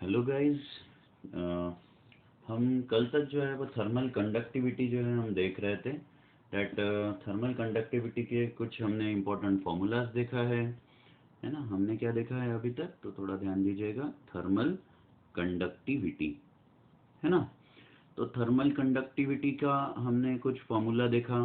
Hello guys. हम कल तक जो है वो थर्मल कंडक्टिविटी जो है हम देख रहे थे। दैट थर्मल कंडक्टिविटी के कुछ हमने इम्पोर्टेंट फार्मूलाज देखा है ना। हमने क्या देखा है अभी तक, तो थोड़ा ध्यान दीजिएगा। थर्मल कंडक्टिविटी, है ना। तो थर्मल कंडक्टिविटी का हमने कुछ फार्मूला देखा,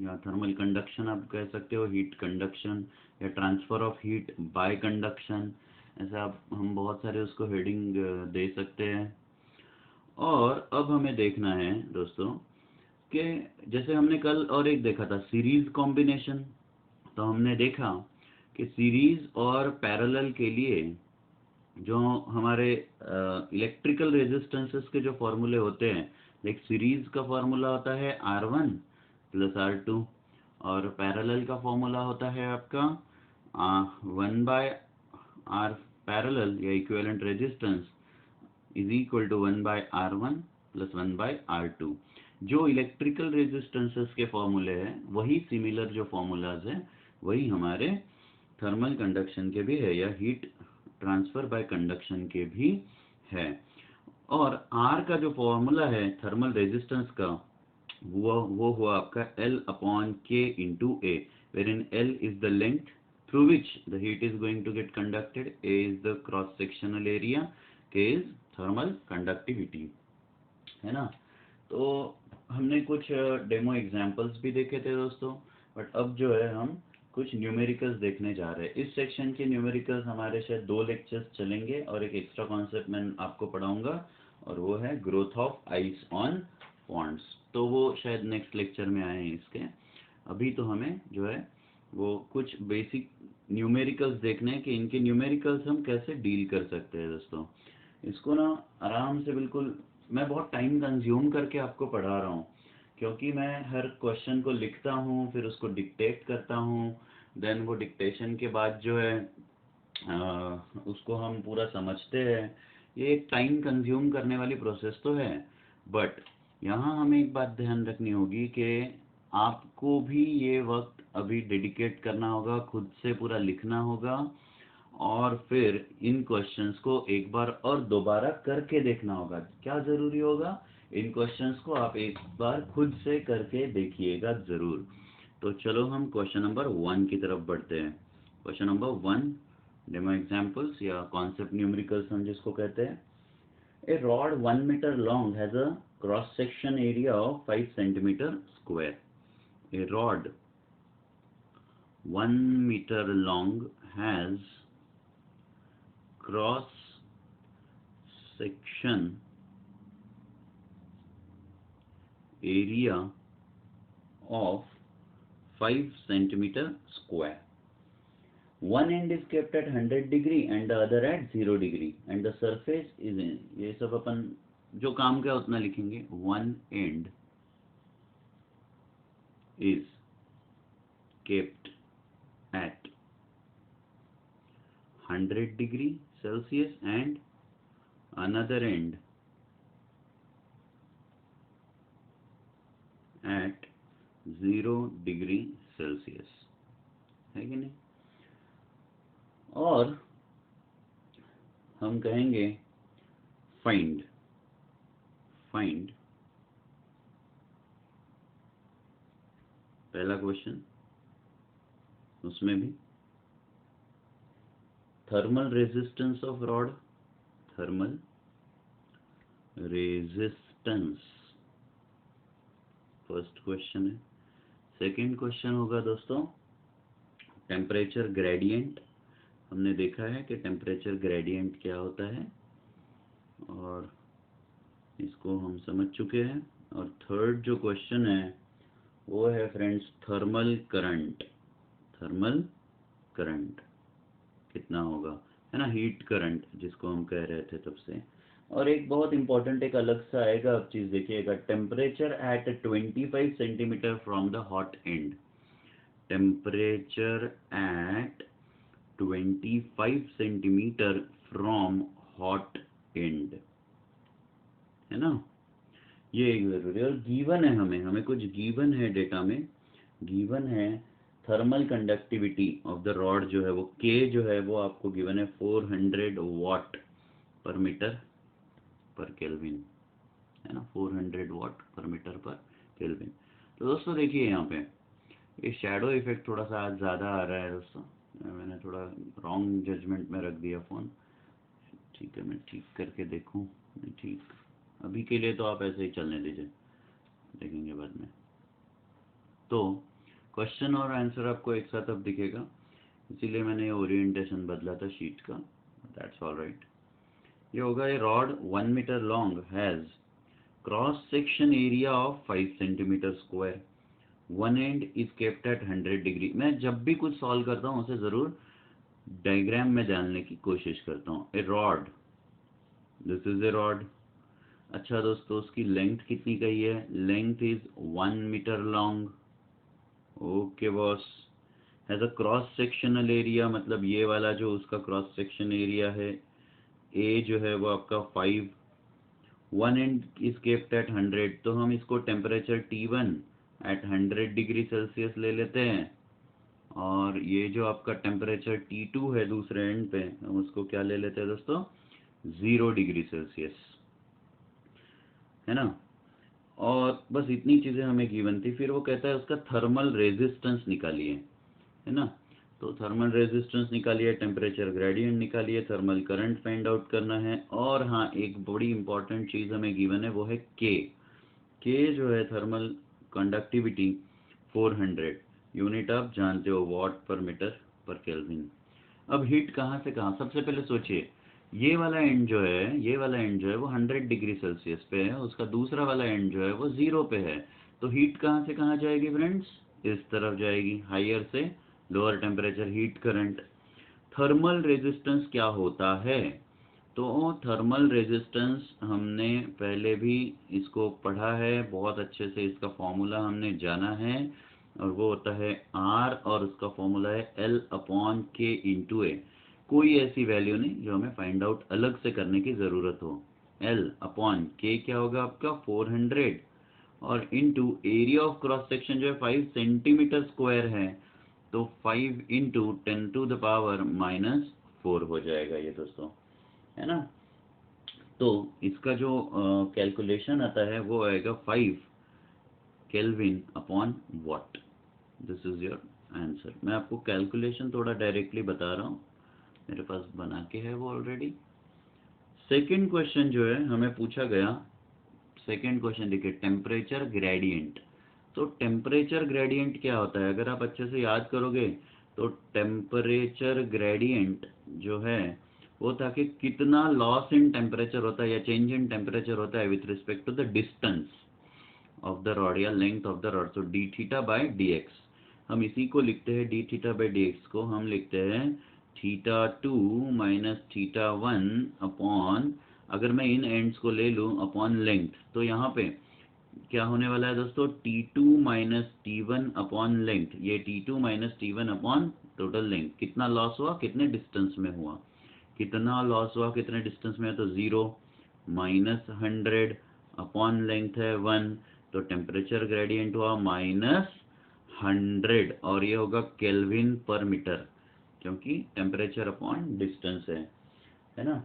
या थर्मल कंडक्शन आप कह सकते हो, हीट कंडक्शन या transfer of heat bye conduction, ऐसा आप हम बहुत सारे उसको हेडिंग दे सकते हैं। और अब हमें देखना है दोस्तों कि जैसे हमने कल और एक देखा था सीरीज कॉम्बिनेशन। तो हमने देखा कि सीरीज और पैरेलल के लिए जो हमारे इलेक्ट्रिकल रेजिस्टेंसेस के जो फॉर्मूले होते हैं, लाइक सीरीज का फॉर्मूला होता है R1 प्लस R2, और पैरेलल का फॉर्मूला होता है आपका 1/R पैरेलल या equivalent resistance is equal to 1/R1 plus 1/R2। जो इलेक्ट्रिकल रेजिस्टेंसेस के फॉर्मूले हैं वही सिमिलर जो फॉर्मूलाज हैं वही हमारे थर्मल कंडक्शन के भी है, या हीट ट्रांसफर बाय कंडक्शन के भी है। और R का जो फॉर्मूला है थर्मल रेजिस्टेंस का, वो हुआ आपका L/K into A, wherein L is the length through which the heat is going to get conducted, A is the cross sectional area, K is thermal conductivity, है ना। तो हमने कुछ डेमो एग्जांपल्स भी देखे थे दोस्तों, बट अब जो है हम कुछ न्यूमेरिकल्स देखने जा रहे हैं। इस सेक्शन के न्यूमेरिकल्स हमारे शायद 2 लेक्चर्स चलेंगे, और एक एक्स्ट्रा कॉन्सेप्ट मैं आपको पढ़ाऊंगा, और वो है growth of ice on ponds. तो वो शायद नेक्स्ट लेक्चर में आए हैं इसके। अभी तो हमें जो है वो कुछ बेसिक न्यूमेरिकल्स देखने हैं कि इनके न्यूमेरिकल्स हम कैसे डील कर सकते हैं दोस्तों। इसको ना आराम से, बिल्कुल मैं बहुत टाइम कंज्यूम करके आपको पढ़ा रहा हूँ, क्योंकि मैं हर क्वेश्चन को लिखता हूँ, फिर उसको डिक्टेट करता हूँ, देन वो डिक्टेशन के बाद जो है उसको हम पूरा समझते हैं। ये एक टाइम कंज्यूम करने वाली प्रोसेस तो है, बट यहाँ हमें एक बात ध्यान रखनी होगी कि आपको भी ये वक्त अभी डेडिकेट करना होगा, खुद से पूरा लिखना होगा, और फिर इन क्वेश्चंस को एक बार और दोबारा करके देखना होगा। क्या ज़रूरी होगा? इन क्वेश्चंस को आप एक बार खुद से करके देखिएगा ज़रूर। तो चलो हम क्वेश्चन नंबर 1 की तरफ बढ़ते हैं। क्वेश्चन नंबर 1, डेमो एग्जांपल्स या कॉन्सेप्ट न्यूमेरिकल्स हम जिसको कहते हैं। A rod 1 metre long has a cross section area of 5 centimetre square. A rod 1 metre long has cross section area of 5 centimeter square. One end is kept at 100 degree and the other at 0 degree and the surface is in, ये सब अपन जो काम का उतना लिखेंगे। One end is kept at 100 degree Celsius and another end at 0 degree Celsius, है कि नहीं। और हम कहेंगे फाइंड पहला क्वेश्चन, उसमें भी thermal resistance of rod, thermal resistance first question है। सेकंड क्वेश्चन होगा दोस्तों टेम्परेचर ग्रेडियंट। हमने देखा है कि टेम्परेचर ग्रेडियंट क्या होता है, और इसको हम समझ चुके हैं। और थर्ड जो क्वेश्चन है वो है friends thermal current. Thermal current कितना होगा, है ना, हीट करंट जिसको हम कह रहे थे तब से। और एक बहुत इंपॉर्टेंट एक अलग सा आएगा, अब चीज़ देखिएगा, temperature at 25 centimetre from the hot and. Temperature at 25 centimetre from hot and, है ना। ये एक जरूरी है। और गिवन है, हमें कुछ गिवन है डेटा में, गिवन है thermal conductivity of the rod जो है वो K जो है वो आपको गिवन है 400 वाट पर मीटर पर केल्विन, है ना, 400 वाट पर मीटर पर केल्विन। तो दोस्तों देखिए यहाँ पे ये शैडो इफेक्ट थोड़ा सा आज ज़्यादा आ रहा है दोस्तों, मैंने थोड़ा रॉन्ग जजमेंट में रख दिया फ़ोन। ठीक है, मैं ठीक करके देखूँ। नहीं ठीक, अभी के लिए तो आप ऐसे ही चलने दीजिए, देखेंगे बाद में। तो क्वेश्चन और आंसर आपको एक साथ अब दिखेगा, इसीलिए मैंने ओरिएंटेशन बदला था शीट का। That's all right. ये होगा, a rod 1 metre long has cross section area of 5 centimetre square, one end is kept at 100 degree. मैं जब भी कुछ सॉल्व करता हूँ उसे ज़रूर डायग्राम में डालने की कोशिश करता हूँ। A rod, this is a rod. अच्छा दोस्तों, उसकी लेंथ कितनी कही है? Length is 1 metre long. Okay boss. Has a cross sectional area, मतलब ये वाला जो उसका क्रॉस सेक्शन एरिया है, ए जो है वो आपका 5, one end is kept at 100, तो हम इसको temperature T1 eight 100 degree Celsius ले लेते हैं, और ये जो आपका टेम्परेचर T2 है दूसरे एंड पे, हम उसको क्या ले लेते हैं दोस्तों? 0 डिग्री सेल्सियस, है ना। और बस इतनी चीज़ें हमें गिवन थी। फिर वो कहता है उसका थर्मल रेजिस्टेंस निकालिए, है ना। तो थर्मल रेजिस्टेंस निकालिए, टेम्परेचर ग्रेडियंट निकालिए, थर्मल करंट फाइंड आउट करना है। और हाँ, एक बड़ी इंपॉर्टेंट चीज़ हमें गिवन है, वो है के जो है थर्मल कंडक्टिविटी 400, यूनिट आप जानते हो, वाट पर मीटर पर केल्विन। अब हीट कहाँ से कहाँ? सबसे पहले सोचिए, ये वाला एंड जो है, ये वाला एंड जो है वो 100 डिग्री सेल्सियस पे है, उसका दूसरा वाला एंड जो है वो 0 पे है। तो हीट कहाँ से कहाँ जाएगी फ्रेंड्स? इस तरफ जाएगी, हायर से lower temperature heat current. Thermal resistance क्या होता है? तो थर्मल रेजिस्टेंस हमने पहले भी इसको पढ़ा है बहुत अच्छे से, इसका फॉर्मूला हमने जाना है, और वो होता है R, और उसका फॉर्मूला है L/K/A। कोई ऐसी वैल्यू नहीं जो हमें फाइंड आउट अलग से करने की ज़रूरत हो। L/K क्या होगा आपका? 400, और into area of cross section जो है 5 सेंटीमीटर स्क्वायर है, तो 5 इंटू 10⁻⁻4 हो जाएगा ये दोस्तों, है ना। तो इसका जो कैलकुलेशन आता है वो आएगा 5 kelvin upon watt. This is your answer. मैं आपको कैलकुलेशन थोड़ा डायरेक्टली बता रहा हूँ, मेरे पास बना के है वो ऑलरेडी। सेकंड क्वेश्चन जो है हमें पूछा गया, सेकंड क्वेश्चन देखिए, टेम्परेचर ग्रेडियंट। तो टेम्परेचर ग्रेडियंट क्या होता है? अगर आप अच्छे से याद करोगे तो टेम्परेचर ग्रेडियंट जो है वो था कि कितना लॉस इन टेम्परेचर होता है या चेंज इन टेम्परेचर होता है with respect to the distance of the rod या लेंथ ऑफ द रॉड। तो D theta by D X, हम इसी को लिखते हैं, D theta by D X को हम लिखते हैं θ2 माइनस θ1 अपॉन, अगर मैं इन एंड्स को ले लूँ, अपॉन लेंथ। तो यहाँ पे क्या होने वाला है दोस्तों? T2 minus T1 upon length. ये T2 minus T1 upon total length. कितना लॉस हुआ, कितने डिस्टेंस में हुआ, कितना लॉस हुआ, कितने डिस्टेंस में है? तो 0 माइनस 100 अपॉन लेंथ है 1, तो टेम्परेचर ग्रेडियंट हुआ -100, और ये होगा केल्विन पर मीटर, क्योंकि टेम्परेचर अपॉन डिस्टेंस है ना।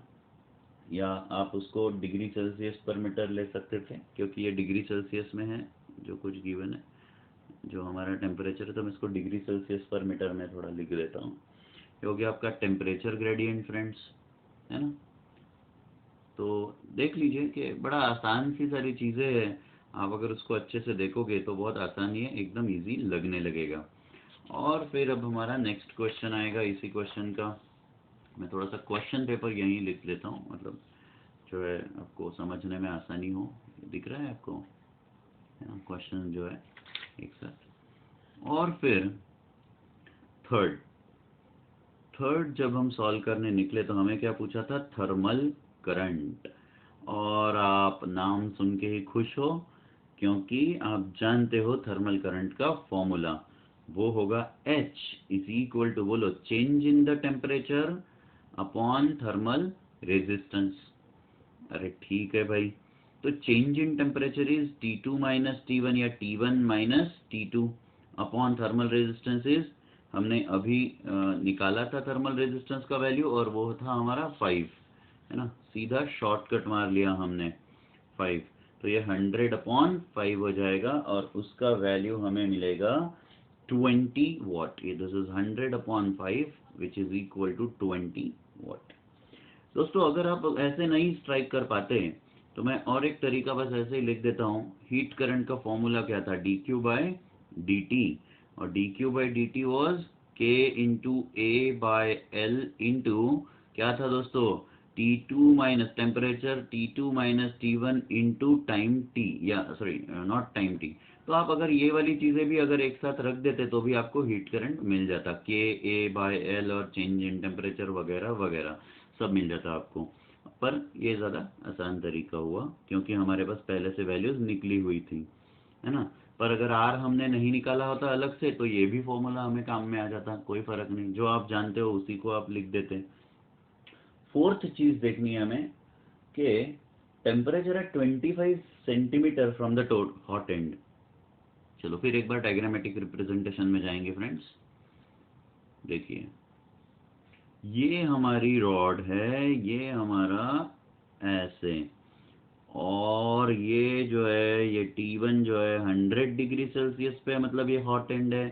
या आप उसको डिग्री सेल्सियस पर मीटर ले सकते थे, क्योंकि ये डिग्री सेल्सियस में है जो कुछ गिवन है, जो हमारा टेम्परेचर है, तो मैं इसको डिग्री सेल्सियस पर मीटर में थोड़ा लिख देता हूँ। ये हो गया आपका टेम्परेचर ग्रेडियंट फ्रेंड्स, है ना। तो देख लीजिए कि बड़ा आसान सी सारी चीज़ें हैं, आप अगर उसको अच्छे से देखोगे तो बहुत आसानी है, एकदम इजी लगने लगेगा। और फिर अब हमारा नेक्स्ट क्वेश्चन आएगा इसी क्वेश्चन का। मैं थोड़ा सा क्वेश्चन पेपर यहीं लिख लेता हूँ, मतलब जो है आपको समझने में आसानी हो। दिख रहा है आपको, है ना, क्वेश्चन जो है एक साथ। और फिर थर्ड जब हम सॉल्व करने निकले तो हमें क्या पूछा था? Thermal current. और आप नाम सुन के ही खुश हो, क्योंकि आप जानते हो थर्मल करंट का फॉर्मूला, वो होगा H इज इक्वल टू, बोलो, change in the temperature upon thermal resistance. अरे ठीक है भाई, तो change in temperature is T2 minus T1 या T1 minus T2 upon thermal resistance is, हमने अभी निकाला था थर्मल रेजिस्टेंस का वैल्यू, और वो था हमारा 5, है ना, सीधा शॉर्टकट मार लिया हमने 5, तो ये 100/5 हो जाएगा और उसका वैल्यू हमें मिलेगा 20 वाट। ये this is 100/5 which is equal to 20 watt. दोस्तों अगर आप ऐसे नहीं स्ट्राइक कर पाते तो मैं और एक तरीका बस ऐसे ही लिख देता हूँ। हीट करंट का फॉर्मूला क्या था, dq/dt, और dq/dt was k into a/l into क्या था दोस्तों, T2 minus temperature T2 minus T1 into time T, या सॉरी नॉट टाइम T। तो आप अगर ये वाली चीज़ें भी अगर एक साथ रख देते तो भी आपको हीट करंट मिल जाता, k a/l और चेंज इन टेम्परेचर वगैरह वगैरह सब मिल जाता आपको। पर ये ज़्यादा आसान तरीका हुआ क्योंकि हमारे पास पहले से वैल्यूज़ निकली हुई थी, है ना। पर अगर आर हमने नहीं निकाला होता अलग से तो ये भी फॉर्मूला हमें काम में आ जाता, कोई फ़र्क नहीं, जो आप जानते हो उसी को आप लिख देते। फोर्थ चीज़ देखनी है हमें कि टेम्परेचर है 25 centimetre from the hot and. चलो फिर एक बार डायग्रामेटिक रिप्रेजेंटेशन में जाएंगे फ्रेंड्स। देखिए ये हमारी रॉड है, ये हमारा ऐसे, और ये जो है ये T1 जो है 100 डिग्री सेल्सियस पे, मतलब ये हॉट एंड है।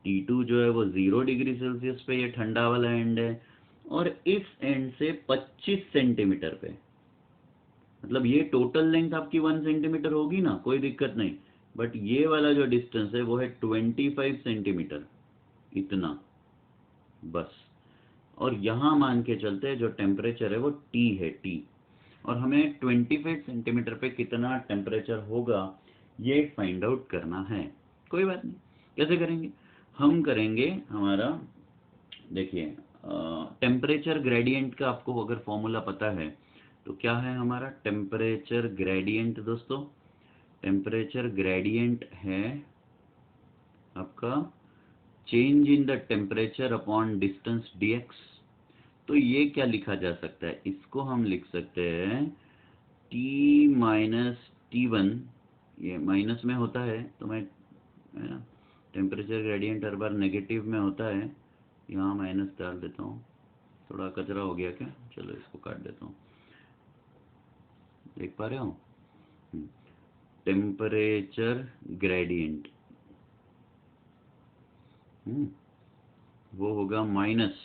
T2 जो है वो 0 डिग्री सेल्सियस पे, ये ठंडा वाला एंड है। और इस एंड से 25 सेंटीमीटर पे, मतलब ये टोटल लेंथ आपकी 1 सेंटीमीटर होगी ना, कोई दिक्कत नहीं, बट ये वाला जो डिस्टेंस है वो है 25 सेंटीमीटर, इतना बस। और यहाँ मान के चलते हैं जो टेम्परेचर है वो T है, T, और हमें 25 सेंटीमीटर पे कितना टेम्परेचर होगा ये फाइंड आउट करना है। कोई बात नहीं, कैसे करेंगे, हम करेंगे हमारा, देखिए टेम्परेचर ग्रेडियंट का आपको अगर फॉर्मूला पता है तो क्या है हमारा टेम्परेचर ग्रेडियंट दोस्तों, टेम्परेचर ग्रेडियंट है आपका change in the temperature upon distance dx। तो ये क्या लिखा जा सकता है, इसको हम लिख सकते हैं T माइनस T1, ये माइनस में होता है तो मैं, है ना, टेम्परेचर ग्रेडियंट हर बार नेगेटिव में होता है, यहाँ माइनस डाल देता हूँ, थोड़ा कचरा हो गया क्या, चलो इसको काट देता हूँ, देख पा रहे हो, टेम्परेचर ग्रेडियंट वो होगा minus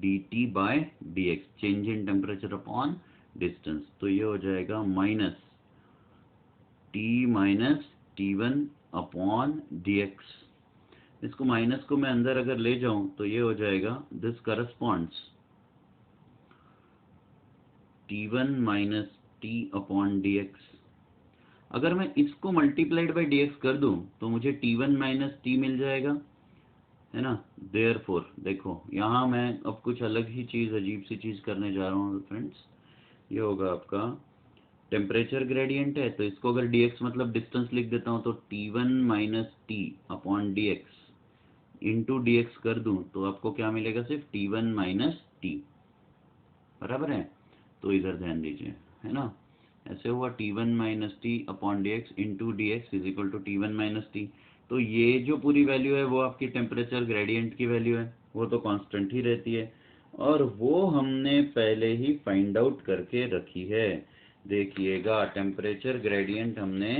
dt/dx, change in temperature upon distance. तो ये हो जाएगा minus T minus T1 upon dx। इसको माइनस को मैं अंदर अगर ले जाऊं तो ये हो जाएगा this corresponds T1 minus T upon dx। अगर मैं इसको मल्टीप्लाइड बाई dx कर दूं तो मुझे T1 माइनस T मिल जाएगा, है ना। देयरफॉर देखो यहाँ मैं अब कुछ अलग ही चीज़, अजीब सी चीज़ करने जा रहा हूँ फ्रेंड्स। ये होगा आपका टेम्परेचर ग्रेडियंट है तो इसको अगर dx मतलब डिस्टेंस लिख देता हूँ तो T1 minus T upon dx into dx कर दूं तो आपको क्या मिलेगा, सिर्फ T1 माइनस T, बराबर है। तो इधर ध्यान दीजिए, है ना, ऐसे हुआ T1 minus T upon dx into dx is equal to T1 minus T. तो ये जो पूरी वैल्यू है वो आपकी टेम्परेचर ग्रेडियंट की वैल्यू है, वो तो कांस्टेंट ही रहती है और वो हमने पहले ही फाइंड आउट करके रखी है। देखिएगा टेम्परेचर ग्रेडियंट हमने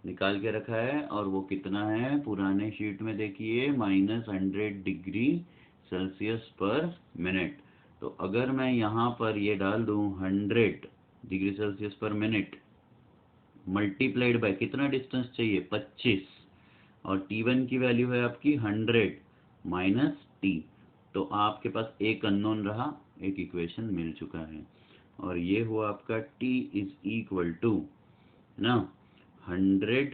निकाल के रखा है और वो कितना है, पुराने शीट में देखिए -100 डिग्री सेल्सियस पर मिनट। तो अगर मैं यहाँ पर ये डाल दूँ 100 डिग्री सेल्सियस पर मिनट मल्टीप्लाइड बाय कितना डिस्टेंस चाहिए 25, और T1 की वैल्यू है आपकी 100 माइनस T, तो आपके पास एक अननोन रहा, एक इक्वेशन मिल चुका है और ये हुआ आपका T इज इक्वल टू ना 100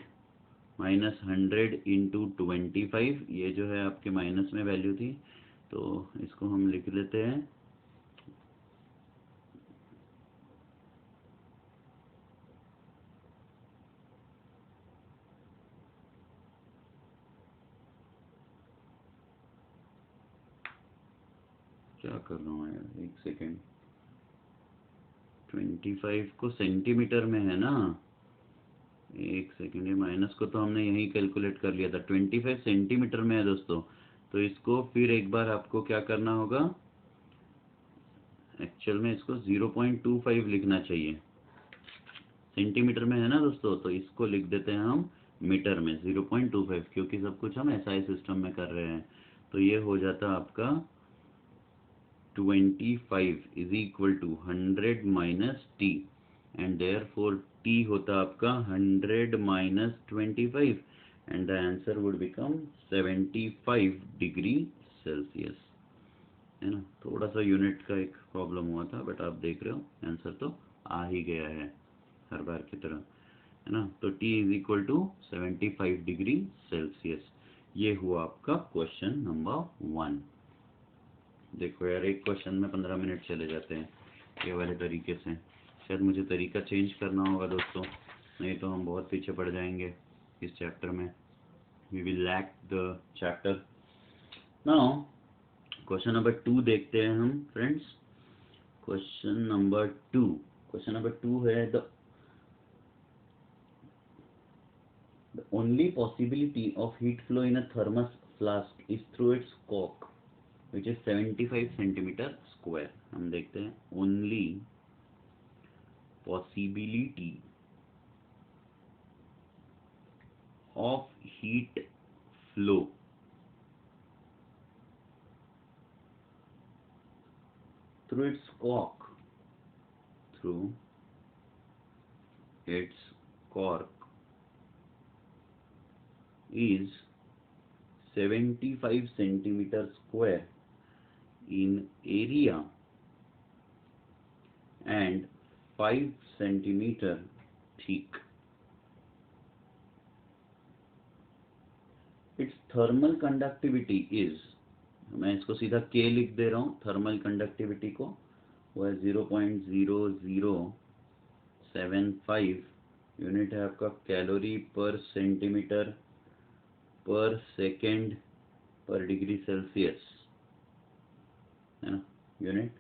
माइनस 100 इंटू 25, ये जो है आपके माइनस में वैल्यू थी तो इसको हम लिख लेते हैं क्या कर रहा हूँ यार, एक सेकेंड, 25 को सेंटीमीटर में है ना, एक सेकेंड, ये माइनस को तो हमने यही कैलकुलेट कर लिया था, 25 सेंटीमीटर में है दोस्तों। तो इसको फिर एक बार आपको क्या करना होगा, एक्चुअल में इसको 0.25 लिखना चाहिए, सेंटीमीटर में है ना दोस्तों, तो इसको लिख देते हैं हम मीटर में 0.25, क्योंकि सब कुछ हम एसआई सिस्टम में कर रहे हैं। तो ये हो जाता आपका 25 is equal to 100 minus T, and therefore T होता आपका 100 minus 25, and the answer would become 75 degree Celsius, है ना। थोड़ा सा यूनिट का एक प्रॉब्लम हुआ था, बट आप देख रहे हो आंसर तो आ ही गया है हर बार की तरह, है ना। तो T is equal to 75 degree Celsius. ये हुआ आपका क्वेश्चन नंबर 1। देखो यार, एक क्वेश्चन में 15 मिनट चले जाते हैं ये वाले तरीके से। शायद मुझे तरीका चेंज करना होगा दोस्तों, नहीं तो हम बहुत पीछे पड़ जाएंगे इस चैप्टर में। We will lack the chapter. Now question number 2 देखते हैं हम फ्रेंड्स। क्वेश्चन नंबर 2 है the only possibility of heat flow in a thermos flask is through its cork, which is 75 centimeter square। हम देखते हैं only possibility of heat flow through its cork is 75 centimeter square in area and 5 centimeter thick। its thermal conductivity is, मैं इसको सीधा K लिख दे रहा हूँ, thermal conductivity को, वो है 0.0075 यूनिट है आपका कैलोरी पर सेंटीमीटर पर सेकेंड पर डिग्री सेल्सियस, है ना unit.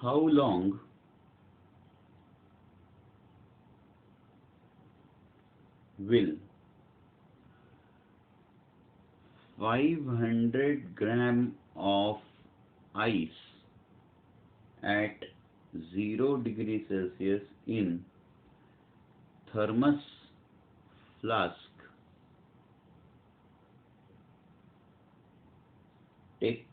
How long will 500 gram of ice at 0 degree Celsius in thermos flask take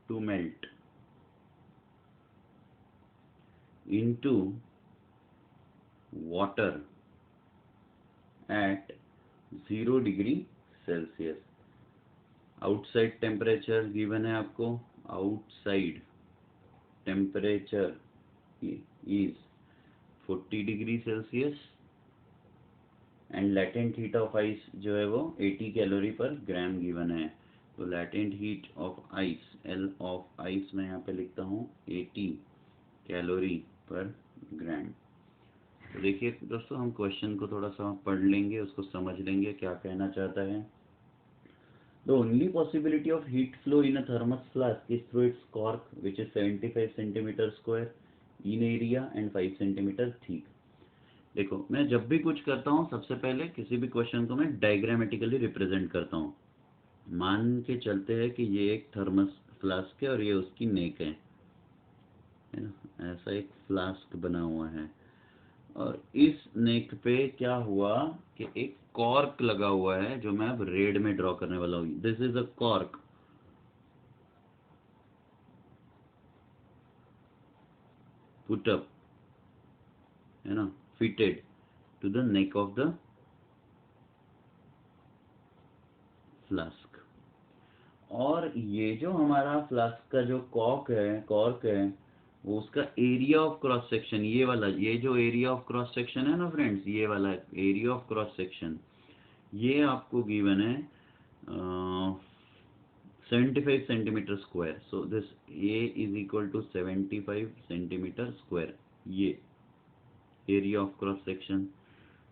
to melt into water at 0 degree Celsius. Outside temperature given है आपको, outside temperature is 40 degree Celsius, and latent heat of ice जो है वो 80 calorie per ग्राम given है। तो latent heat of ice, L of ice मैं यहाँ पे लिखता हूँ 80 कैलोरी पर ग्राम। तो देखिए दोस्तों, हम क्वेश्चन को थोड़ा सा पढ़ लेंगे, उसको समझ लेंगे क्या कहना चाहता है। The only possibility of heat flow in a thermos flask is through it's cork which is 75 centimetre square in area and 5 centimetre thick. देखो, मैं जब भी कुछ करता हूँ सबसे पहले किसी भी क्वेश्चन को मैं डायग्रामेटिकली रिप्रेजेंट करता हूँ। मान के चलते हैं कि ये एक थर्मस फ्लास्क है और ये उसकी नेक है ना, ऐसा एक फ्लास्क बना हुआ है, और इस नेक पे क्या हुआ कि एक कॉर्क लगा हुआ है जो मैं अब रेड में ड्रॉ करने वाला हूँ। This is a cork, put up, है ना, fitted to the neck of the flask. और ये जो हमारा फ्लास्क का जो कॉर्क है वो उसका एरिया ऑफ क्रॉस सेक्शन, ये वाला, ये जो एरिया ऑफ क्रॉस सेक्शन है ना फ्रेंड्स, ये वाला एरिया ऑफ क्रॉस सेक्शन, ये आपको गिवन है 75 centimetre square. So this A is equal to 75 centimetre square, ये एरिया ऑफ क्रॉस सेक्शन।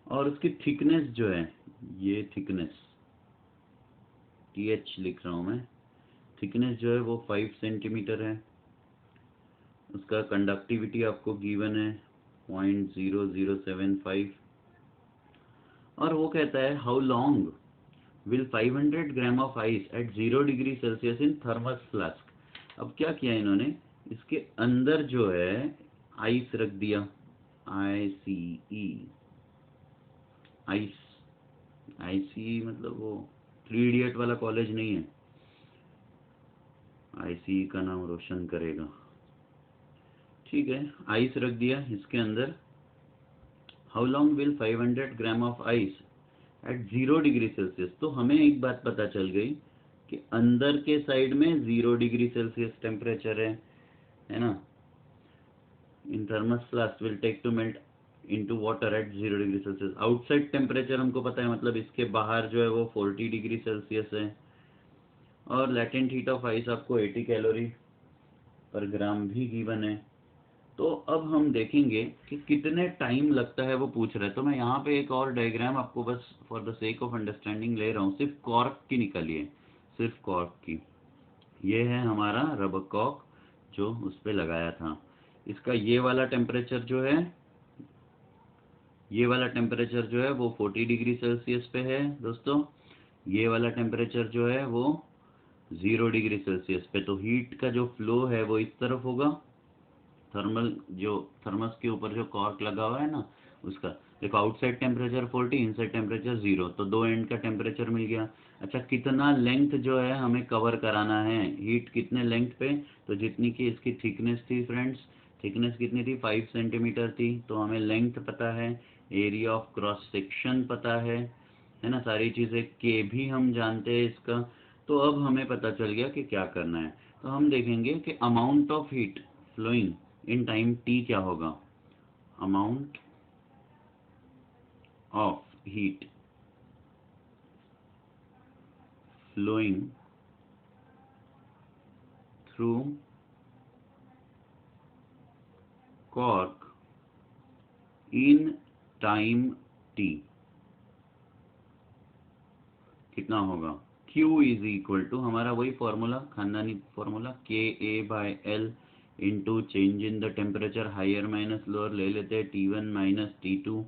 और उसकी थिकनेस जो है, ये थिकनेस TH लिख रहा हूँ मैं, थिकनेस जो है वो 5 सेंटीमीटर है। उसका कंडक्टिविटी आपको गिवन है 0.0075, और वो कहता है how long will 500 gram of ice at 0 degree Celsius in thermos flask. अब क्या किया इन्होंने, इसके अंदर जो है आइस रख दिया, ICE, आइस, ICE मतलब वो 3 इडियट वाला कॉलेज नहीं है, ICE का नाम रोशन करेगा, ठीक है। आइस रख दिया इसके अंदर। How long will 500 gram of ice at 0 degree Celsius. तो हमें एक बात पता चल गई कि अंदर के साइड में 0 डिग्री सेल्सियस टेम्परेचर है ना। In thermos flask will take to melt into water at 0 degree Celsius. Outside temperature हमको पता है, मतलब इसके बाहर जो है वो 40 डिग्री सेल्सियस है। और लेटेंट हीट ऑफ आइस आपको 80 कैलोरी पर ग्राम भी गिवन है। तो अब हम देखेंगे कि कितने टाइम लगता है वो पूछ रहा है। तो मैं यहाँ पे एक और डायग्राम आपको बस for the sake of understanding ले रहा हूँ, सिर्फ कॉर्क की निकालिए, सिर्फ कॉर्क की। ये है हमारा रबर कॉर्क जो उस पे लगाया था। इसका ये वाला टेम्परेचर जो है, ये वाला टेम्परेचर जो है वो 40 डिग्री सेल्सियस पे है दोस्तों। ये वाला टेम्परेचर जो है वो 0 डिग्री सेल्सियस पे। तो हीट का जो फ्लो है वो इस तरफ होगा, थर्मल जो थर्मस के ऊपर जो कॉर्क लगा हुआ है ना उसका। देखो आउटसाइड टेम्परेचर 40, इनसाइड टेम्परेचर 0, तो दो एंड का टेम्परेचर मिल गया। अच्छा, कितना लेंथ जो है हमें कवर कराना है, हीट कितने लेंथ पे, तो जितनी की इसकी थिकनेस थी फ्रेंड्स, थिकनेस कितनी थी 5 सेंटीमीटर थी। तो हमें लेंथ पता है, एरिया ऑफ क्रॉस सेक्शन पता है ना, सारी चीज़ें, के भी हम जानते हैं इसका। तो अब हमें पता चल गया कि क्या करना है। तो हम देखेंगे कि amount of heat flowing in time t क्या होगा। Amount of heat flowing through cork in time t कितना होगा। Q इज इक्वल टू हमारा वही फॉर्मूला, खानदानी formula, KA/L into change in the temperature, higher minus lower ले लेते हैं, T1 minus T2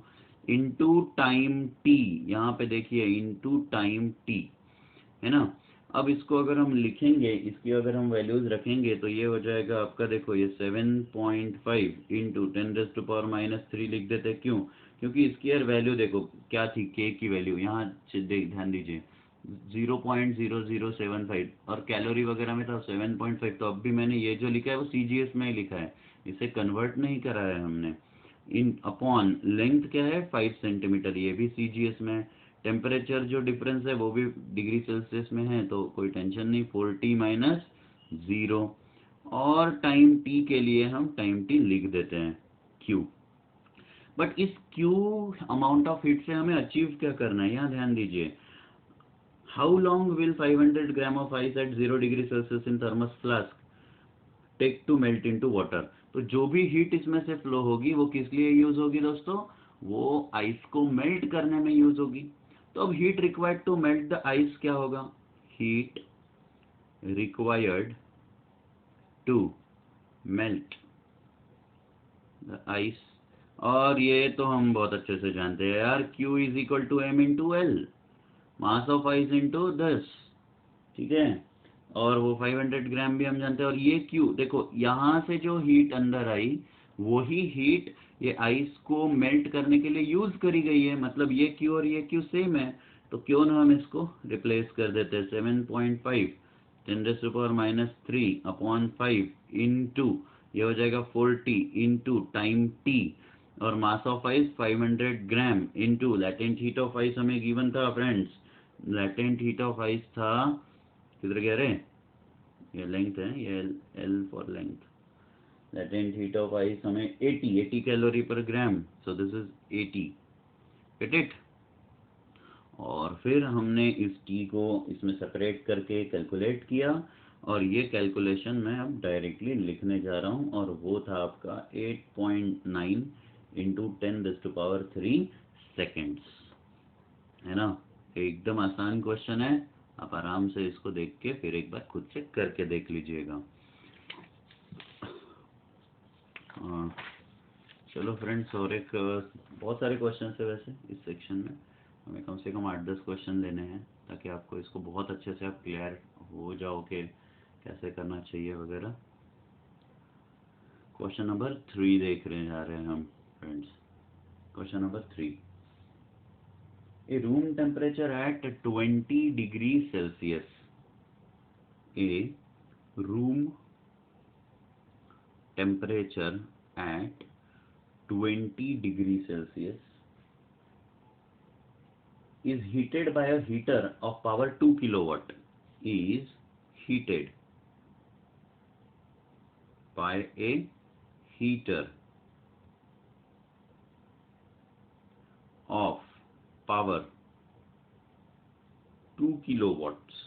into time t। यहाँ पे देखिए इंटू टाइम t, है ना। अब इसको अगर हम लिखेंगे, इसकी अगर हम वैल्यूज रखेंगे तो ये हो जाएगा आपका, देखो ये 7.5 इंटू 10⁻³ लिख देते हैं। क्यों, क्योंकि इसकी यार वैल्यू देखो क्या थी, k की वैल्यू, यहाँ ध्यान दीजिए 0.0075 और कैलोरी वगैरह में था 7.5। तो अब भी मैंने ये जो लिखा है वो CGS में ही लिखा है, इसे कन्वर्ट नहीं करा है हमने। इन अपॉन लेंथ क्या है 5 सेंटीमीटर, ये भी CGS में है। टेम्परेचर जो डिफरेंस है वो भी डिग्री सेल्सियस में है, तो कोई टेंशन नहीं, 40 माइनस 0। और टाइम t के लिए हम टाइम t लिख देते हैं Q। बट इस Q अमाउंट ऑफ हीट से हमें अचीव क्या करना है, यहाँ ध्यान दीजिए। How long will 500 gram of ice at 0 degree Celsius in thermos flask take to melt into water. तो जो भी हीट इसमें से फ्लो होगी वो किस लिए यूज होगी दोस्तों, वो आइस को मेल्ट करने में यूज होगी। तो अब heat required to melt the ice क्या होगा, heat required to melt the ice. और ये तो हम बहुत अच्छे से जानते हैं यार, Q is equal to M into L, mass of ice into 10, ठीक है। और वो 500 ग्राम भी हम जानते हैं। और ये Q देखो, यहाँ से जो हीट अंदर आई वही हीट ये आइस को मेल्ट करने के लिए यूज करी गई है, मतलब ये Q और ये Q सेम है। तो क्यों ना हम इसको रिप्लेस कर देते हैं, 7.5 10⁻³ अपॉन 5 इंटू, ये हो जाएगा 40 इंटू टाइम t, और mass of ice 500 gram into latent heat of ice हमें गिवन था friends. Latent heat of ice था, किधर गया रे, ये लेंथ है, ये L for length. Latent heat of ice हमें 80 calorie per gram, so this is 80, get it. और फिर हमने इस t को इसमें सेपरेट करके कैलकुलेट किया, और ये कैलकुलेशन मैं अब डायरेक्टली लिखने जा रहा हूँ, और वो था आपका 8.9 इंटू 10⁻³ सेकेंड्स, है ना। एकदम आसान क्वेश्चन है, आप आराम से इसको देख के फिर एक बार खुद से करके देख लीजिएगा। चलो फ्रेंड्स, और एक बहुत सारे क्वेश्चन है वैसे इस सेक्शन में, हमें कम से कम 8-10 क्वेश्चन लेने हैं। ताकि आपको इसको बहुत अच्छे से आप क्लियर हो जाओ कि कैसे करना चाहिए वगैरह। क्वेश्चन नंबर 3 देख रहे जा रहे हैं हम friends. Question number 3, A room temperature at 20 degree Celsius, A room temperature at 20 degree Celsius is heated by a heater of power 2 kilowatt, is heated by a heater of power 2 kilowatts.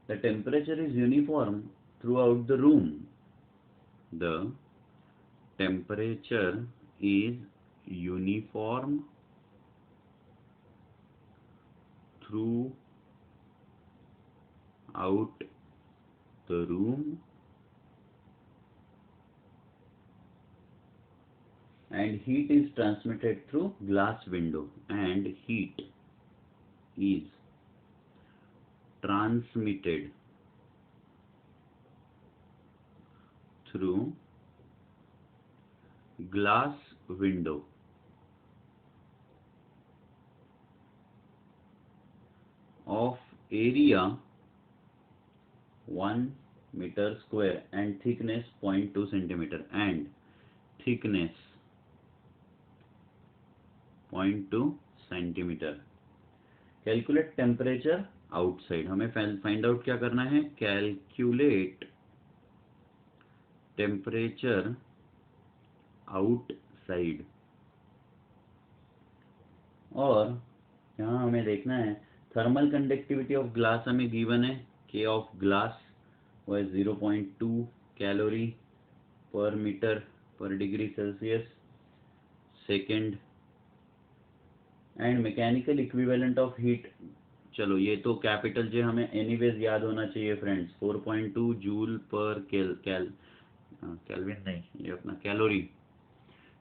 The temperature is uniform throughout the room. The temperature is uniform throughout the room and heat is transmitted through glass window, and heat is transmitted through glass window of area 1 meter square and thickness 0.2 centimeter, and thickness 0.2 centimeter. Calculate temperature outside, हमें find out क्या करना है, calculate temperature outside. और यहाँ हमें देखना है thermal conductivity of glass हमें गिवन है, के ऑफ ग्लास वो है 0.2 कैलोरी पर मीटर पर degree Celsius second, and mechanical equivalent of heat, चलो ये तो कैपिटल जे हमें एनीवेज याद होना चाहिए फ्रेंड्स, 4.2 जूल पर केल्विन नहीं, ये अपना कैलोरी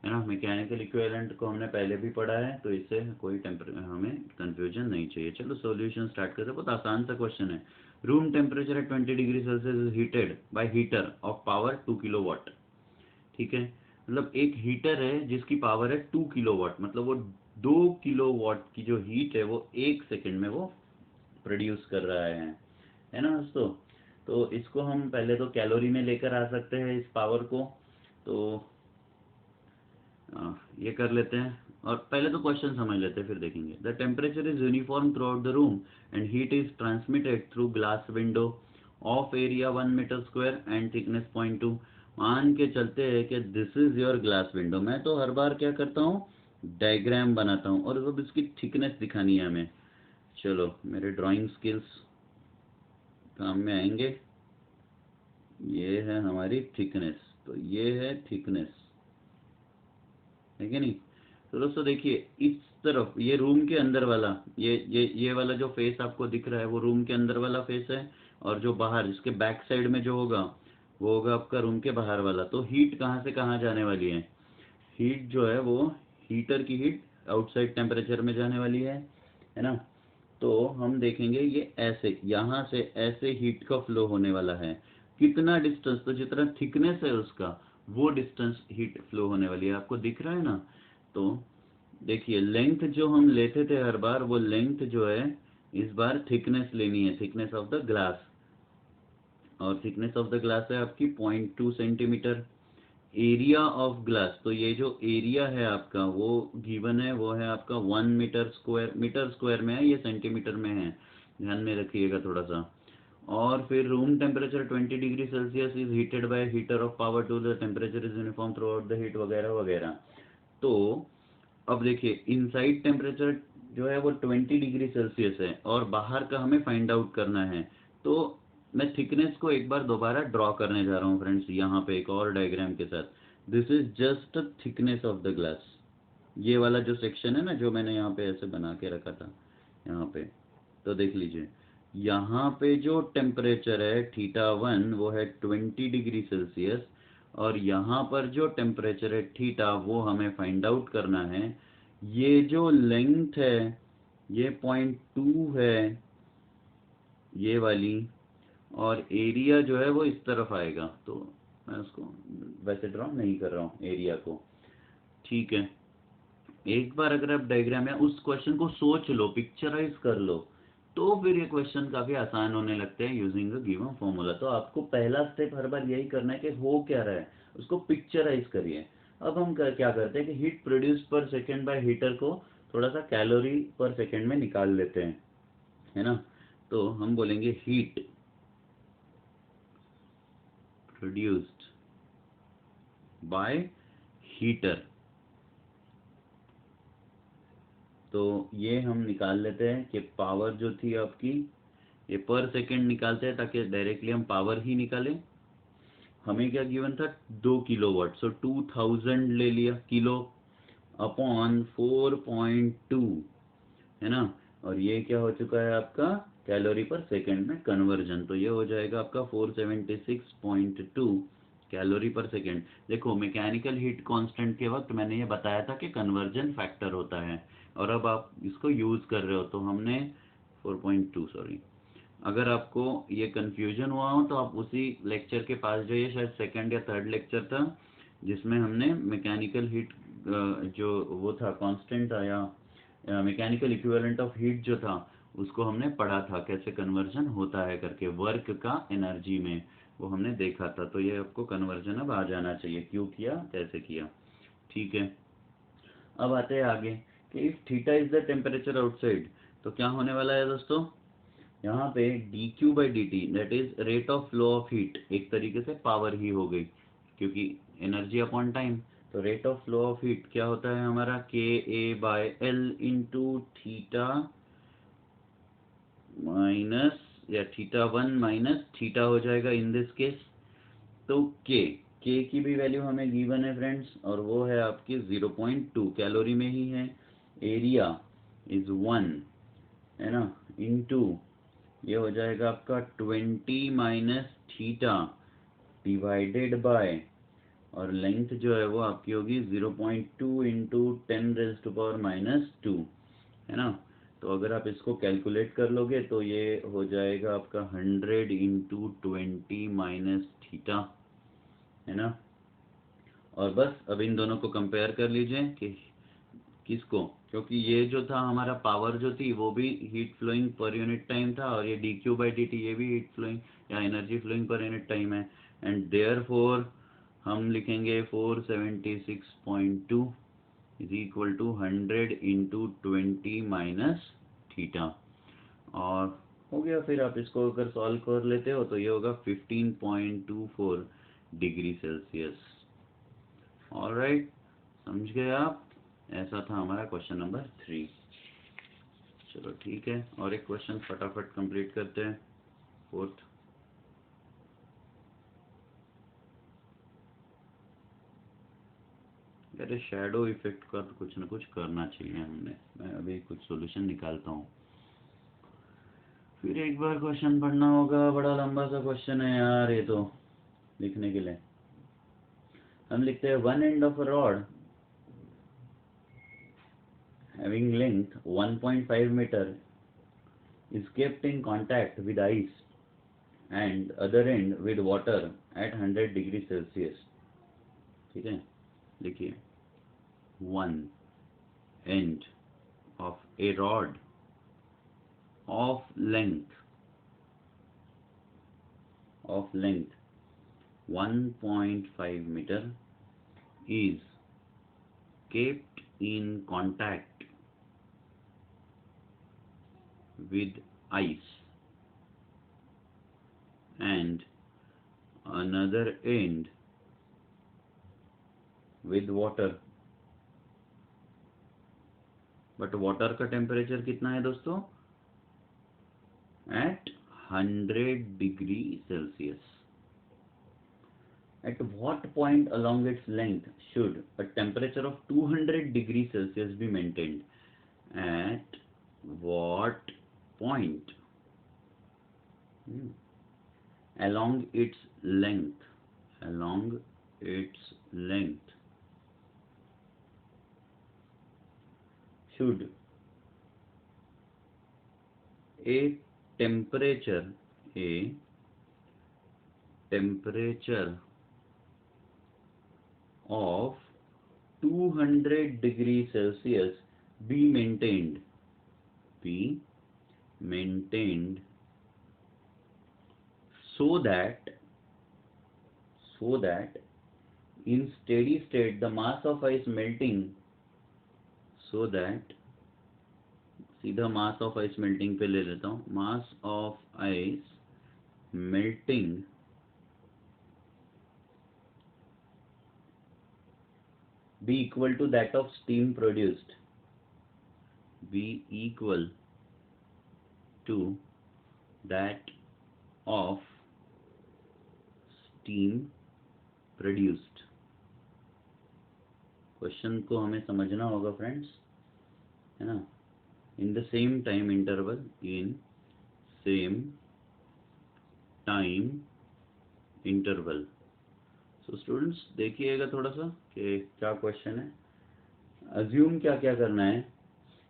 है ना। मैकेनिकल इक्विवेलेंट को हमने पहले भी पढ़ा है, तो इससे कोई हमें कंफ्यूजन नहीं चाहिए। चलो सॉल्यूशन स्टार्ट करते हैं। बहुत आसान सा क्वेश्चन है। Room temperature at 20 degree Celsius is heated bye heater of power 2 kilowatt. ठीक है, मतलब एक हीटर है जिसकी पावर है 2 किलोवाट, मतलब वो 2 किलोवाट की जो हीट है वो 1 सेकेंड में वो प्रोड्यूस कर रहा है ना दोस्तों। तो इसको हम पहले तो कैलोरी में लेकर आ सकते हैं इस पावर को, तो ये कर लेते हैं। और पहले तो क्वेश्चन समझ लेते हैं फिर देखेंगे। The temperature is uniform throughout the room and heat is transmitted through glass window of area 1 metre square and thickness 0.2। मान के चलते हैं कि this is your glass window. मैं तो हर बार क्या करता हूँ, डायग्राम बनाता हूँ और अब इसकी थिकनेस दिखानी है हमें। चलो मेरे ड्राइंग स्किल्स काम में आएंगे। ये है हमारी थिकनेस, तो ये है थिकनेस, है कि नहीं। तो दोस्तों देखिए इस तरफ ये रूम के अंदर वाला ये वाला जो फेस आपको दिख रहा है वो रूम के अंदर वाला फेस है, और जो बाहर इसके बैक साइड में जो होगा वो होगा आपका रूम के बाहर वाला। तो हीट कहाँ से कहाँ जाने वाली है, हीट जो है वो हीटर की हीट आउटसाइड टेम्परेचर में जाने वाली है ना। तो हम देखेंगे ये ऐसे यहाँ से ऐसे हीट का फ्लो होने वाला है। कितना डिस्टेंस, तो जितना थिकनेस है उसका वो डिस्टेंस हीट फ्लो होने वाली है, आपको दिख रहा है ना। तो देखिए लेंथ जो हम लेते थे हर बार, वो लेंथ जो है इस बार थिकनेस लेनी है, थिकनेस ऑफ द ग्लास, और थिकनेस ऑफ द ग्लास है आपकी 0.2 सेंटीमीटर। एरिया ऑफ ग्लास, तो ये जो एरिया है आपका वो गिवन है, वो है आपका 1 मीटर स्क्वायर, मीटर स्क्वायर में है, ये सेंटीमीटर में है, ध्यान में रखिएगा थोड़ा सा। और फिर room temperature 20 degree Celsius is heated bye heater of power 2, the temperature is uniform throughout the heat वगैरह वगैरह। तो अब देखिए इनसाइड टेम्परेचर जो है वो 20 डिग्री सेल्सियस है और बाहर का हमें फाइंड आउट करना है। तो मैं थिकनेस को एक बार दोबारा ड्रॉ करने जा रहा हूँ फ्रेंड्स, यहाँ पे एक और डायग्राम के साथ। This is just thickness of the glass. ये वाला जो सेक्शन है ना जो मैंने यहाँ पे ऐसे बना के रखा था यहाँ पे, तो देख लीजिए यहाँ पे जो टेम्परेचर है θ1 वो है 20 डिग्री सेल्सियस, और यहाँ पर जो टेम्परेचर है थीटा वो हमें फाइंड आउट करना है। ये जो लेंथ है ये 0.2 है ये वाली, और एरिया जो है वो इस तरफ आएगा, तो मैं उसको वैसे ड्रॉ नहीं कर रहा हूँ एरिया को, ठीक है। एक बार अगर आप डायग्राम या उस क्वेश्चन को सोच लो, पिक्चराइज कर लो, तो फिर ये क्वेश्चन काफी आसान होने लगते हैं यूजिंग अ गिवन फॉर्मूला। तो आपको पहला स्टेप हर बार यही करना है कि हो क्या रहा है उसको पिक्चराइज करिए। अब हम क्या करते हैं कि हीट प्रोड्यूस पर सेकेंड बाय हीटर को थोड़ा सा कैलोरी पर सेकेंड में निकाल लेते हैं, है ना। तो हम बोलेंगे हीट प्रोड्यूस्ड बाय हीटर, तो ये हम निकाल लेते हैं कि पावर जो थी आपकी, ये पर सेकेंड निकालते हैं ताकि डायरेक्टली हम पावर ही निकालें। हमें क्या गिवन था 2 किलोवाट, सो 2000 ले लिया किलो अपॉन 4.2, है ना। और ये क्या हो चुका है आपका कैलोरी पर सेकेंड में कन्वर्जन, तो ये हो जाएगा आपका 476.2 कैलोरी पर सेकेंड। देखो मैकेनिकल हीट कांस्टेंट के वक्त मैंने ये बताया था कि कन्वर्जन फैक्टर होता है, और अब आप इसको यूज कर रहे हो, तो हमने 4.2 सॉरी। अगर आपको ये कंफ्यूजन हुआ हो तो आप उसी लेक्चर के पास जाइए, शायद सेकंड या थर्ड लेक्चर था जिसमें हमने मैकेनिकल हीट जो वो था कांस्टेंट था, या मैकेनिकल इक्विवेलेंट ऑफ हीट जो था, उसको हमने पढ़ा था कैसे कन्वर्जन होता है करके वर्क का एनर्जी में, वो हमने देखा था। तो ये आपको कन्वर्जन अब आ जाना चाहिए, क्यों किया कैसे किया, ठीक है। अब आते हैं आगे कि if theta is the temperature outside, तो क्या होने वाला है दोस्तों, यहाँ पे dq by d t that is rate of flow of heat, एक तरीके से पावर ही हो गई क्योंकि एनर्जी अपॉन टाइम। तो rate of flow of heat क्या होता है हमारा, K A by L into theta minus, या थीटा 1 माइनस थीटा हो जाएगा इन दिस केस। तो के की भी वैल्यू हमें गिवन है फ्रेंड्स, और वो है आपकी 0.2 कैलोरी में ही है। एरिया इज 1, है ना, इनटू ये हो जाएगा आपका 20 माइनस थीटा डिवाइडेड बाय, और लेंथ जो है वो आपकी होगी 0.2 इंटू 10⁻⁻², है ना। तो अगर आप इसको कैलकुलेट कर लोगे तो ये हो जाएगा आपका 100 इंटू 20 माइनस थीटा, है ना। और बस अब इन दोनों को कंपेयर कर लीजिए कि किसको, क्योंकि ये जो था हमारा पावर जो थी वो भी हीट फ्लोइंग पर यूनिट टाइम था, और ये dq बाई डी टी ये भी हीट फ्लोइंग या एनर्जी फ्लोइंग पर यूनिट टाइम है। एंड देयरफॉर हम लिखेंगे 476.2 is equal to 100 into 20 minus theta, और हो गया। फिर आप इसको अगर सॉल्व कर लेते हो तो ये होगा 15.24 डिग्री सेल्सियस। ऑलराइट, समझ गए आप, ऐसा था हमारा क्वेश्चन नंबर 3। चलो ठीक है, और एक क्वेश्चन फटाफट कंप्लीट करते हैं, 4th। अरे शैडो इफेक्ट का तो कुछ ना कुछ करना चाहिए हमने, मैं अभी कुछ सॉल्यूशन निकालता हूँ, फिर एक बार क्वेश्चन पढ़ना होगा, बड़ा लंबा सा क्वेश्चन है यार ये तो लिखने के लिए। हम लिखते हैं one end of a rod having length 1.5 meter is kept in contact with ice and other end with water at 100 degree Celsius, ठीक है। देखिए, one end of a rod of length 1.5 meter is kept in contact with ice and another end with water, but water का temperature कितना है दोस्तों, at 100 degree Celsius. At what point along its length should a temperature of 200 degree Celsius be maintained? At what point along its length, along its length should a temperature of 200 degrees Celsius be maintained so that in steady state the mass of ice melting, so that सीधा mass of ice melting पे ले लेता हूँ, mass of ice melting be equal to that of steam produced, be equal to that of steam produced। Question को हमें समझना होगा friends, है ना। In the same time interval, in same time interval. So students देखिएगा थोड़ा सा कि क्या क्वेश्चन है। अज्यूम क्या क्या करना है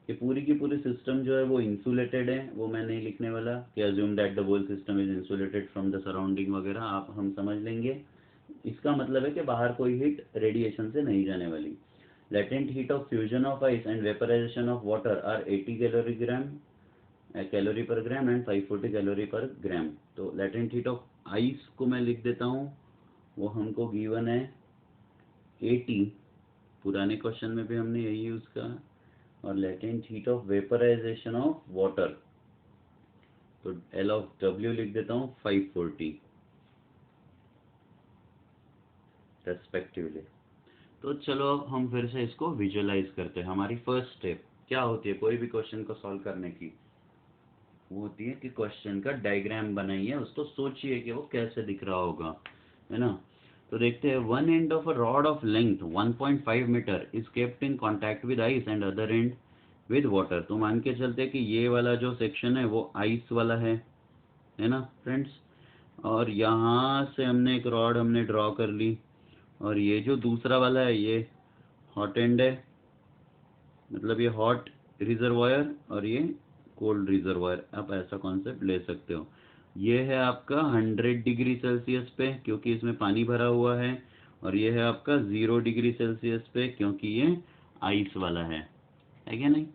कि पूरी की पूरी सिस्टम जो है वो इंसुलेटेड है, वो मैं नहीं लिखने वाला कि assume that the whole system is insulated from the surrounding वगैरह, आप हम समझ लेंगे। इसका मतलब है कि बाहर कोई हीट रेडिएशन से नहीं जाने वाली। Latent heat of fusion of ice and vaporization of water are 80 calorie per gram and 540 calorie per ग्राम। तो लेटेंट हीट ऑफ आइस को मैं लिख देता हूँ, वो हमको गिवन है 80, पुराने क्वेश्चन में भी हमने यही यूज किया। और latent heat of vaporization of water, तो L ऑफ W लिख देता हूँ 540 रेस्पेक्टिवली। तो चलो हम फिर से इसको विजुअलाइज करते हैं। हमारी फर्स्ट स्टेप क्या होती है कोई भी क्वेश्चन को सॉल्व करने की? वो होती है कि क्वेश्चन का डायग्राम बनाइए, उसको सोचिए कि वो कैसे दिख रहा होगा, है ना। तो देखते हैं, one end of a rod of length 1.5 metre is kept in contact with ice and other end with water. तो मान के चलते हैं कि ये वाला जो सेक्शन है वो आइस वाला है ना फ्रेंड्स। और यहाँ से हमने एक रॉड हमने ड्रॉ कर ली, और ये जो दूसरा वाला है ये हॉट एंड है, मतलब ये हॉट रिजर्वायर और ये कोल्ड रिजर्वायर, आप ऐसा कॉन्सेप्ट ले सकते हो। ये है आपका 100 डिग्री सेल्सियस पे क्योंकि इसमें पानी भरा हुआ है, और ये है आपका 0 डिग्री सेल्सियस पे क्योंकि ये आइस वाला है क्या नहीं।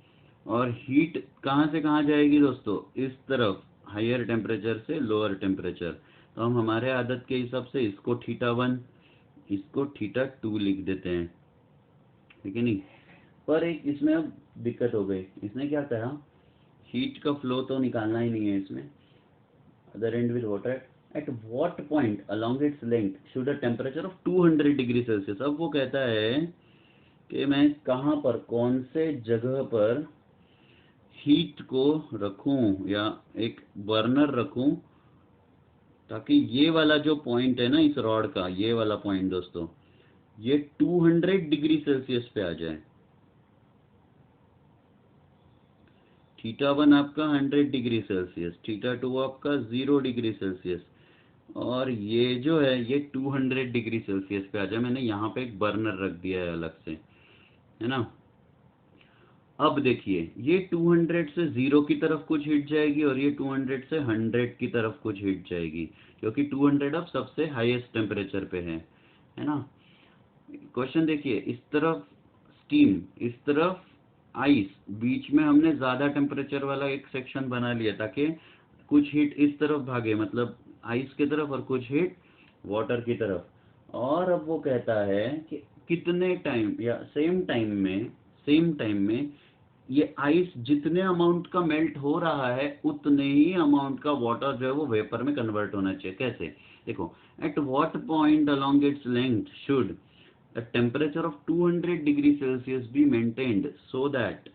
और हीट कहाँ से कहाँ जाएगी दोस्तों? इस तरफ, हायर टेम्परेचर से लोअर टेम्परेचर। तो हम हमारे आदत के हिसाब से इसको θ1, इसको θ2 लिख देते हैं, ठीक है नहीं। पर एक इसमें अब दिक्कत हो गई, इसने क्या कहा, हीट का फ्लो तो निकालना ही नहीं है इसमें। Other end with water at what point along its length should a temperature of 200 degree Celsius. अब वो कहता है कि मैं कहाँ पर, कौन से जगह पर हीट को रखूं या एक बर्नर रखूं, ताकि ये वाला जो पॉइंट है ना इस रॉड का, ये वाला पॉइंट दोस्तों, ये 200 डिग्री सेल्सियस पे आ जाए। θ1 आपका 100 डिग्री सेल्सियस, θ2 आपका 0 डिग्री सेल्सियस, और ये जो है ये 200 डिग्री सेल्सियस पे आ जाए। मैंने यहाँ पे एक बर्नर रख दिया है अलग से, है ना। अब देखिए, ये 200 से 0 की तरफ कुछ हिट जाएगी और ये 200 से 100 की तरफ कुछ हिट जाएगी, क्योंकि 200 अब सबसे हाईएस्ट टेम्परेचर पे है ना। क्वेश्चन देखिए, इस तरफ स्टीम, इस तरफ आइस, बीच में हमने ज़्यादा टेम्परेचर वाला एक सेक्शन बना लिया ताकि कुछ हीट इस तरफ भागे, मतलब आइस की तरफ, और कुछ हीट वाटर की तरफ। और अब वो कहता है कि कितने टाइम या सेम टाइम में ये आइस जितने अमाउंट का मेल्ट हो रहा है उतने ही अमाउंट का वाटर जो है वो वेपर में कन्वर्ट होना चाहिए। कैसे? देखो, at what point along its length should a temperature of 200 degree Celsius be maintained so that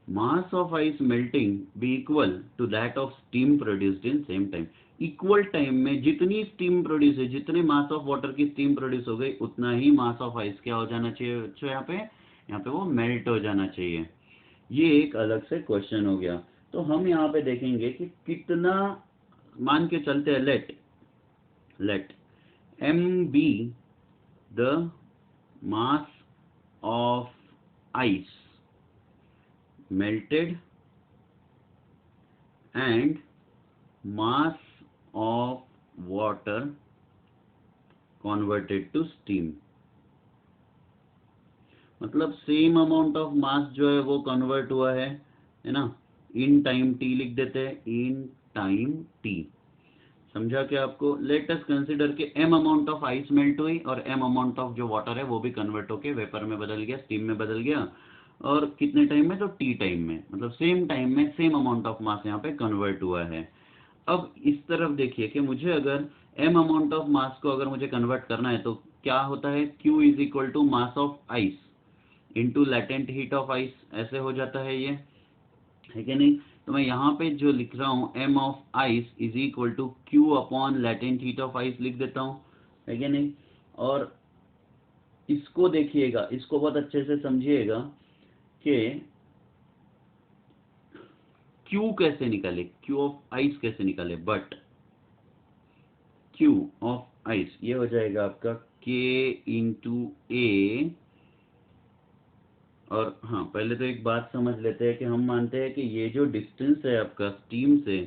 mass of ice melting be equal to that of steam produced in same time। Equal time में जितनी steam produce है, जितने मास of water की steam produce हो गई, उतना ही मास of ice क्या हो जाना चाहिए। तो यहाँ पे वो मेल्ट हो जाना चाहिए। ये एक अलग से क्वेश्चन हो गया। तो हम यहाँ पे देखेंगे कि कितना, मान के चलते हैं, late m be the mass of ice melted and mass of water converted to steam। मतलब सेम अमाउंट ऑफ मास जो है वो कन्वर्ट हुआ है ना, इन टाइम टी लिख देते हैं, इन टाइम टी। समझा क्या आपको? लेट अस कंसीडर के m amount of ice melt हुई और m अमाउंट ऑफ जो वाटर है वो भी कन्वर्ट होके वेपर में बदल गया, स्टीम में बदल गया। और कितने टाइम में? तो t टाइम में, मतलब सेम टाइम में सेम अमाउंट ऑफ मास यहाँ पे कन्वर्ट हुआ है। अब इस तरफ देखिए कि मुझे अगर m अमाउंट ऑफ मास को अगर मुझे कन्वर्ट करना है तो क्या होता है, q is equal to mass of ice into latent heat of ice, ऐसे हो जाता है ये, है कि नहीं? तो मैं यहाँ पे जो लिख रहा हूँ m of ice is equal to q upon latent heat of ice लिख देता हूँ, है कि नहीं? और इसको देखिएगा, इसको बहुत अच्छे से समझिएगा कि Q कैसे निकाले, Q ऑफ आइस कैसे निकाले। बट Q ऑफ आइस ये हो जाएगा आपका K इंटू ए। और हाँ, पहले तो एक बात समझ लेते हैं कि हम मानते हैं कि ये जो डिस्टेंस है आपका स्टीम से,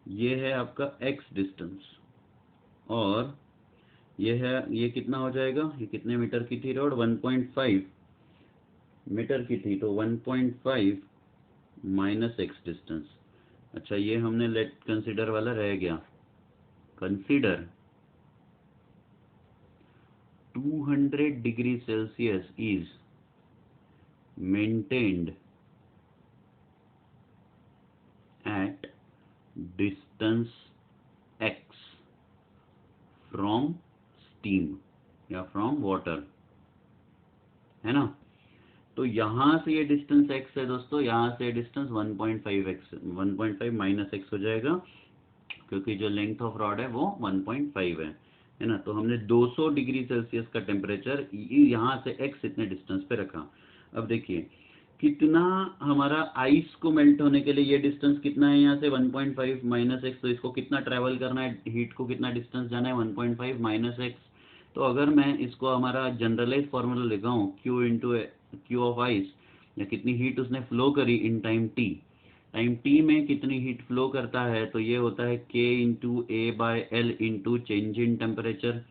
ये है आपका x डिस्टेंस, और ये है, ये कितना हो जाएगा, ये कितने मीटर की थी रोड, 1.5 मीटर की थी, तो 1.5 माइनस x डिस्टेंस। अच्छा, ये हमने लेट कंसीडर वाला रह गया। Consider 200 degree Celsius is maintained at distance x from steam या from water, है ना? तो यहां से ये डिस्टेंस x है दोस्तों, यहां से डिस्टेंस 1.5 माइनस x हो जाएगा, क्योंकि जो लेंथ ऑफ रॉड है वो 1.5 है ना? तो हमने 200 डिग्री सेल्सियस का टेम्परेचर यहां से x इतने डिस्टेंस पे रखा। अब देखिए कितना हमारा आइस को मेल्ट होने के लिए ये डिस्टेंस कितना है, यहाँ से 1.5 माइनस एक्स, तो इसको कितना ट्रैवल करना है, हीट को कितना डिस्टेंस जाना है, 1.5 माइनस एक्स। तो अगर मैं इसको हमारा जनरलाइज फॉर्मूला लिखाऊं, Q into Q of ice, या कितनी हीट उसने फ्लो करी in time t, time t में कितनी हीट फ्लो करता है, तो ये होता है K into A by L into change in temperature,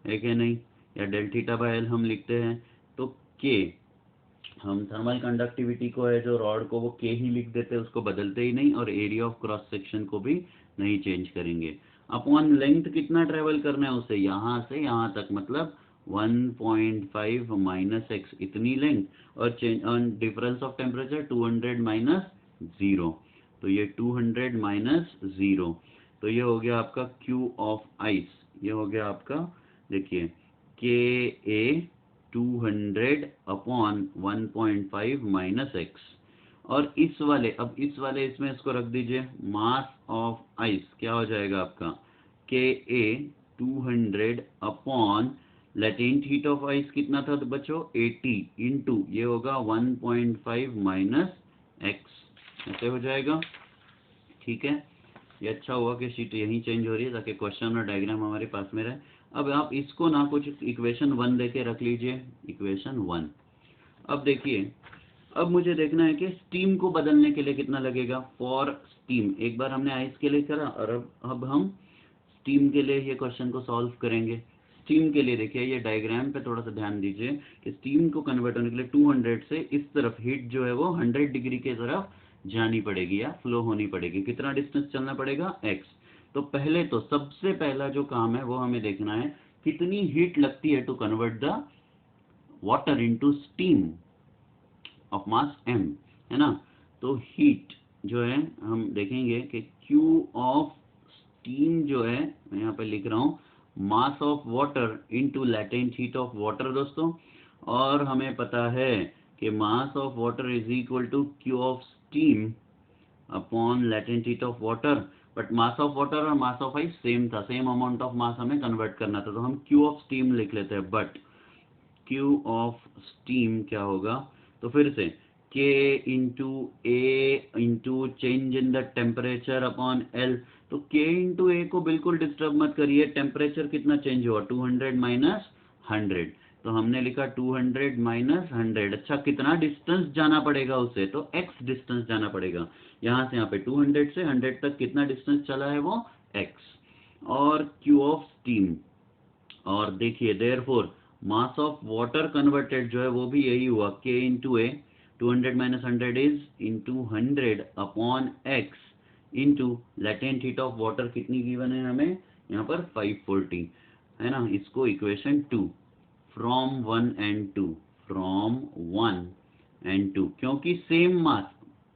है कि नहीं? या डेल थीटा बाय एल हम लिखते हैं। तो K, हम थर्मल कंडक्टिविटी को है जो रॉड को, वो K ही लिख देते हैं, उसको बदलते ही नहीं, और एरिया ऑफ क्रॉस सेक्शन को भी नहीं चेंज करेंगे। अपॉन लेंथ कितना ट्रेवल करना है उसे, यहाँ से यहाँ तक, मतलब 1.5 माइनस एक्स इतनी लेंथ, और change on difference of temperature 200 minus 0, तो ये 200 माइनस 0, तो ये हो गया आपका Q ऑफ आइस, ये हो गया आपका, देखिए Ka 200 अपॉन 1.5 माइनस एक्स। और इस वाले, अब इस वाले इसमें इसको रख दीजिए, मास ऑफ आइस क्या हो जाएगा आपका, Ka 200 upon latent heat of ice कितना था तो बच्चों 80 इंटू ये होगा 1.5 माइनस एक्स, ऐसे हो जाएगा। ठीक है, ये अच्छा हुआ कि शीट यहीं चेंज हो रही है ताकि क्वेश्चन और डायग्राम हमारे पास में रहे। अब आप इसको ना कुछ इक्वेशन 1 लेके रख लीजिए, इक्वेशन 1। अब देखिए, अब मुझे देखना है कि स्टीम को बदलने के लिए कितना लगेगा। फॉर स्टीम, एक बार हमने आइस के लिए करा, और अब हम स्टीम के लिए ये क्वेश्चन को सॉल्व करेंगे। स्टीम के लिए देखिए, ये डायग्राम पे थोड़ा सा ध्यान दीजिए कि स्टीम को कन्वर्ट होने के लिए 200 से इस तरफ हीट जो है वो 100 डिग्री के तरफ जानी पड़ेगी या फ्लो होनी पड़ेगी। कितना डिस्टेंस चलना पड़ेगा, x। तो पहले तो सबसे पहला जो काम है वो हमें देखना है कितनी हीट लगती है to convert the water into steam of mass m, है ना? तो हीट जो है हम देखेंगे कि Q ऑफ स्टीम जो है, मैं यहाँ पे लिख रहा हूँ mass of water into latent heat of water दोस्तों। और हमें पता है कि mass of water is equal to Q of steam upon latent heat of water. But mass of water और मास ऑफ आइस सेम था, सेम अमाउंट ऑफ मास हमें convert करना था, तो हम Q ऑफ स्टीम लिख लेते हैं। बट Q ऑफ स्टीम क्या होगा, तो फिर से K into A into change in the temperature upon L। तो K इंटू ए को बिल्कुल डिस्टर्ब मत करिए, टेम्परेचर कितना चेंज हुआ, 200 माइनस 100, तो हमने लिखा 200 माइनस 100। अच्छा, कितना डिस्टेंस जाना पड़ेगा उसे, तो x डिस्टेंस जाना पड़ेगा। यहाँ से यहाँ पे 200 से 100 तक कितना डिस्टेंस चला है वो x, और Q ऑफ स्टीम, और देखिए therefore mass of water converted जो है वो भी यही हुआ, K into A, 200 minus 100 is into 100 upon x into latent heat of water कितनी गिवन है हमें यहाँ पर 540 है ना। इसको equation 2 from 1 and 2, from 1 and 2, क्योंकि सेम मास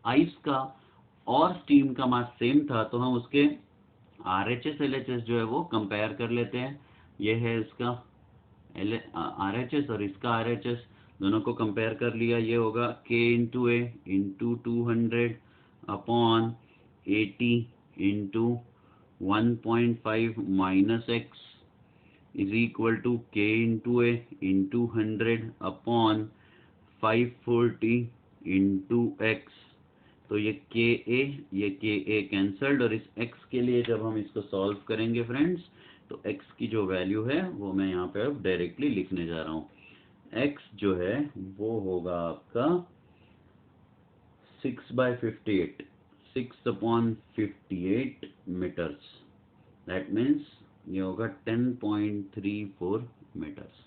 आइस का और स्टीम का मास सेम था तो हम उसके RHS LHS जो है वो कंपेयर कर लेते हैं। ये है इसका RHS और इसका RHS, दोनों को कंपेयर कर लिया, ये होगा K into A into 200 upon 80 into 1.5 minus x is equal to K into A into 100 upon 540 into x। तो ये Ka कैंसल्ड, और इस x के लिए जब हम इसको सॉल्व करेंगे फ्रेंड्स, तो x की जो वैल्यू है वो मैं यहाँ पे अब डायरेक्टली लिखने जा रहा हूँ। x जो है वो होगा आपका 6/58, 6/58 मीटर्स, दैट मीन्स ये होगा 10.34 मीटर्स।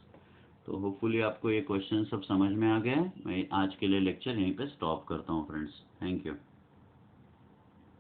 तो होपफुली आपको ये क्वेश्चन सब समझ में आ गया है। मैं आज के लिए लेक्चर यहीं पे स्टॉप करता हूँ फ्रेंड्स। Thank you.